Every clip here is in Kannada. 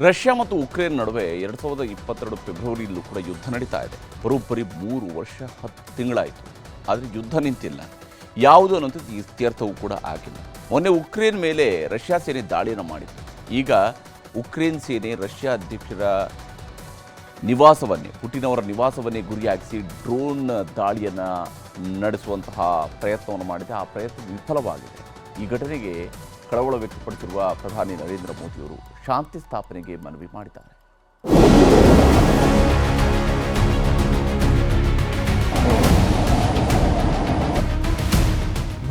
ರಷ್ಯಾ ಮತ್ತು ಉಕ್ರೇನ್ ನಡುವೆ 2022 ಫೆಬ್ರವರಿಯಲ್ಲೂ ಕೂಡ ಯುದ್ಧ ನಡೀತಾ ಇದೆ. ಬರೋಬ್ಬರಿ 3 ವರ್ಷ 10 ತಿಂಗಳಾಯಿತು. ಆದರೆ ಯುದ್ಧ ನಿಂತಿಲ್ಲ. ಯಾವುದು ಅನ್ನೋದು ಇತ್ಯರ್ಥವೂ ಕೂಡ ಆಗಿಲ್ಲ. ಮೊನ್ನೆ ಉಕ್ರೇನ್ ಮೇಲೆ ರಷ್ಯಾ ಸೇನೆ ದಾಳಿಯನ್ನು ಮಾಡಿತ್ತು. ಈಗ ಉಕ್ರೇನ್ ಸೇನೆ ರಷ್ಯಾ ಅಧ್ಯಕ್ಷರ ನಿವಾಸವನ್ನೇ, ಪುಟಿನ್ ಅವರ ನಿವಾಸವನ್ನೇ ಗುರಿಯಾಗಿಸಿ ಡ್ರೋನ್ ದಾಳಿಯನ್ನು ನಡೆಸುವಂತಹ ಪ್ರಯತ್ನವನ್ನು ಮಾಡಿದೆ. ಆ ಪ್ರಯತ್ನ ವಿಫಲವಾಗಿದೆ. ಈ ಘಟನೆಗೆ ಕಳವಳ ವ್ಯಕ್ತಪಡಿಸಿರುವ ಪ್ರಧಾನಿ ನರೇಂದ್ರ ಮೋದಿಯವರು ಶಾಂತಿ ಸ್ಥಾಪನೆಗೆ ಮನವಿ ಮಾಡಿದ್ದಾರೆ.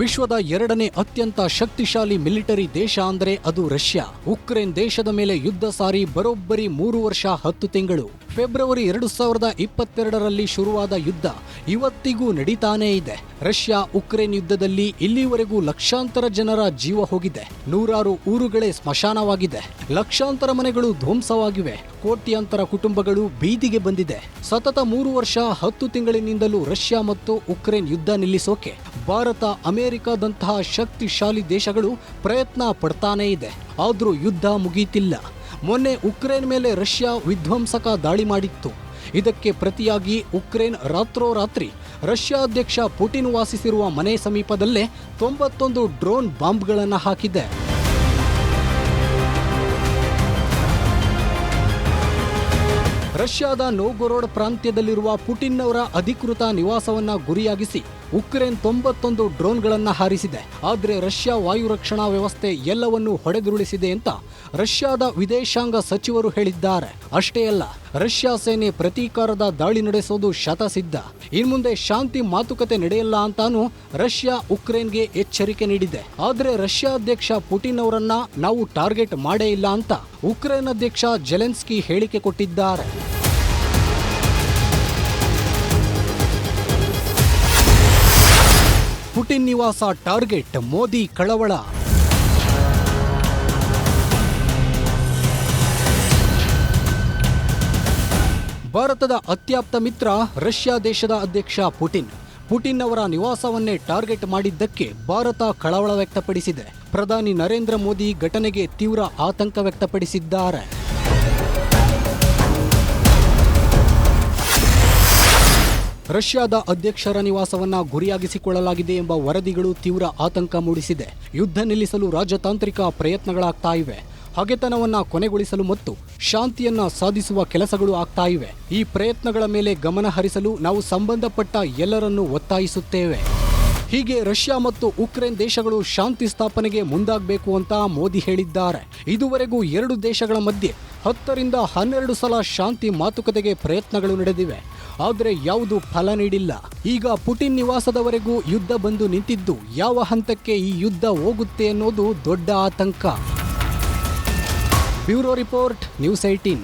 ವಿಶ್ವದ ಎರಡನೇ ಅತ್ಯಂತ ಶಕ್ತಿಶಾಲಿ ಮಿಲಿಟರಿ ದೇಶ ಅಂದರೆ ಅದು ರಷ್ಯಾ. ಉಕ್ರೇನ್ ದೇಶದ ಮೇಲೆ ಯುದ್ಧ ಸಾರಿ ಬರೋಬ್ಬರಿ 3 ವರ್ಷ 10 ತಿಂಗಳು. ಫೆಬ್ರವರಿ 2022ರಲ್ಲಿ ಶುರುವಾದ ಯುದ್ಧ ಇವತ್ತಿಗೂ ನಡೀತಾನೇ ಇದೆ. ರಷ್ಯಾ ಉಕ್ರೇನ್ ಯುದ್ಧದಲ್ಲಿ ಇಲ್ಲಿವರೆಗೂ ಲಕ್ಷಾಂತರ ಜನರ ಜೀವ ಹೋಗಿದೆ. ನೂರಾರು ಊರುಗಳೇ ಸ್ಮಶಾನವಾಗಿದೆ. ಲಕ್ಷಾಂತರ ಮನೆಗಳು ಧ್ವಂಸವಾಗಿವೆ. ಕೋಟ್ಯಾಂತರ ಕುಟುಂಬಗಳು ಬೀದಿಗೆ ಬಂದಿದೆ. ಸತತ 3 ವರ್ಷ 10 ತಿಂಗಳಿನಿಂದಲೂ ರಷ್ಯಾ ಮತ್ತು ಉಕ್ರೇನ್ ಯುದ್ಧ ನಿಲ್ಲಿಸೋಕೆ ಭಾರತ, ಅಮೆರಿಕದಂತಹ ಶಕ್ತಿಶಾಲಿ ದೇಶಗಳು ಪ್ರಯತ್ನ ಪಡ್ತಾನೇ ಇದೆ. ಆದರೂ ಯುದ್ಧ ಮುಗೀತಿಲ್ಲ. ಮೊನ್ನೆ ಉಕ್ರೇನ್ ಮೇಲೆ ರಷ್ಯಾ ವಿಧ್ವಂಸಕ ದಾಳಿ ಮಾಡಿತ್ತು. ಇದಕ್ಕೆ ಪ್ರತಿಯಾಗಿ ಉಕ್ರೇನ್ ರಾತ್ರೋರಾತ್ರಿ ರಷ್ಯಾ ಅಧ್ಯಕ್ಷ ಪುಟಿನ್ ವಾಸಿಸಿರುವ ಮನೆ ಸಮೀಪದಲ್ಲೇ 91 ಡ್ರೋನ್ ಬಾಂಬ್ಗಳನ್ನು ಹಾಕಿದೆ. ರಷ್ಯಾದ ನೋಗೊರೋಡ್ ಪ್ರಾಂತ್ಯದಲ್ಲಿರುವ ಪುಟಿನ್ ಅವರ ಅಧಿಕೃತ ನಿವಾಸವನ್ನ ಗುರಿಯಾಗಿಸಿ ಉಕ್ರೇನ್ 91 ಡ್ರೋನ್ಗಳನ್ನು ಹಾರಿಸಿದೆ. ಆದರೆ ರಷ್ಯಾ ವಾಯು ರಕ್ಷಣಾ ವ್ಯವಸ್ಥೆ ಎಲ್ಲವನ್ನೂ ಹೊಡೆದುರುಳಿಸಿದೆ ಅಂತ ರಷ್ಯಾದ ವಿದೇಶಾಂಗ ಸಚಿವರು ಹೇಳಿದ್ದಾರೆ. ಅಷ್ಟೇ ಅಲ್ಲ, ರಷ್ಯಾ ಸೇನೆ ಪ್ರತೀಕಾರದ ದಾಳಿ ನಡೆಸೋದು ಶತಸಿದ್ಧ. ಇನ್ಮುಂದೆ ಶಾಂತಿ ಮಾತುಕತೆ ನಡೆಯಲ್ಲ ಅಂತಾನೂ ರಷ್ಯಾ ಉಕ್ರೇನ್ಗೆ ಎಚ್ಚರಿಕೆ ನೀಡಿದೆ. ಆದರೆ ರಷ್ಯಾ ಅಧ್ಯಕ್ಷ ಪುಟಿನ್ ಅವರನ್ನ ನಾವು ಟಾರ್ಗೆಟ್ ಮಾಡೇ ಇಲ್ಲ ಅಂತ ಉಕ್ರೇನ್ ಅಧ್ಯಕ್ಷ ಜೆಲೆನ್ಸ್ಕಿ ಹೇಳಿಕೆ ಕೊಟ್ಟಿದ್ದಾರೆ. ಪುಟಿನ್ ನಿವಾಸ ಟಾರ್ಗೆಟ್, ಮೋದಿ ಕಳವಳ. ಭಾರತದ ಅತ್ಯಾಪ್ತ ಮಿತ್ರ ರಷ್ಯಾ ದೇಶದ ಅಧ್ಯಕ್ಷ ಪುಟಿನ್ ಅವರ ನಿವಾಸವನ್ನೇ ಟಾರ್ಗೆಟ್ ಮಾಡಿದ್ದಕ್ಕೆ ಭಾರತ ಕಳವಳ ವ್ಯಕ್ತಪಡಿಸಿದೆ. ಪ್ರಧಾನಿ ನರೇಂದ್ರ ಮೋದಿ ಘಟನೆಗೆ ತೀವ್ರ ಆತಂಕ ವ್ಯಕ್ತಪಡಿಸಿದ್ದಾರೆ. ರಷ್ಯಾದ ಅಧ್ಯಕ್ಷರ ನಿವಾಸವನ್ನ ಗುರಿಯಾಗಿಸಿಕೊಳ್ಳಲಾಗಿದೆ ಎಂಬ ವರದಿಗಳು ತೀವ್ರ ಆತಂಕ ಮೂಡಿಸಿದೆ. ಯುದ್ಧ ನಿಲ್ಲಿಸಲು ರಾಜತಾಂತ್ರಿಕ ಪ್ರಯತ್ನಗಳಾಗ್ತಾ ಇವೆ. ಹಗೆತನವನ್ನ ಕೊನೆಗೊಳಿಸಲು ಮತ್ತು ಶಾಂತಿಯನ್ನ ಸಾಧಿಸುವ ಕೆಲಸಗಳು ಆಗ್ತಾ ಇವೆ. ಈ ಪ್ರಯತ್ನಗಳ ಮೇಲೆ ಗಮನ ಹರಿಸಲು ನಾವು ಸಂಬಂಧಪಟ್ಟ ಎಲ್ಲರನ್ನೂ ಒತ್ತಾಯಿಸುತ್ತೇವೆ. ಹೀಗೆ ರಷ್ಯಾ ಮತ್ತು ಉಕ್ರೇನ್ ದೇಶಗಳು ಶಾಂತಿ ಸ್ಥಾಪನೆಗೆ ಮುಂದಾಗಬೇಕು ಅಂತ ಮೋದಿ ಹೇಳಿದ್ದಾರೆ. ಇದುವರೆಗೂ 2 ದೇಶಗಳ ಮಧ್ಯೆ 10 ರಿಂದ 12 ಸಲ ಶಾಂತಿ ಮಾತುಕತೆಗೆ ಪ್ರಯತ್ನಗಳು ನಡೆದಿವೆ. ಆದರೆ ಯಾವುದೂ ಫಲ ನೀಡಿಲ್ಲ. ಈಗ ಪುಟಿನ್ ನಿವಾಸದವರೆಗೂ ಯುದ್ಧ ಬಂದು ನಿಂತಿದ್ದು ಯಾವ ಹಂತಕ್ಕೆ ಈ ಯುದ್ಧ ಹೋಗುತ್ತೆ ಅನ್ನೋದು ದೊಡ್ಡ ಆತಂಕ. Bureau report, news 18.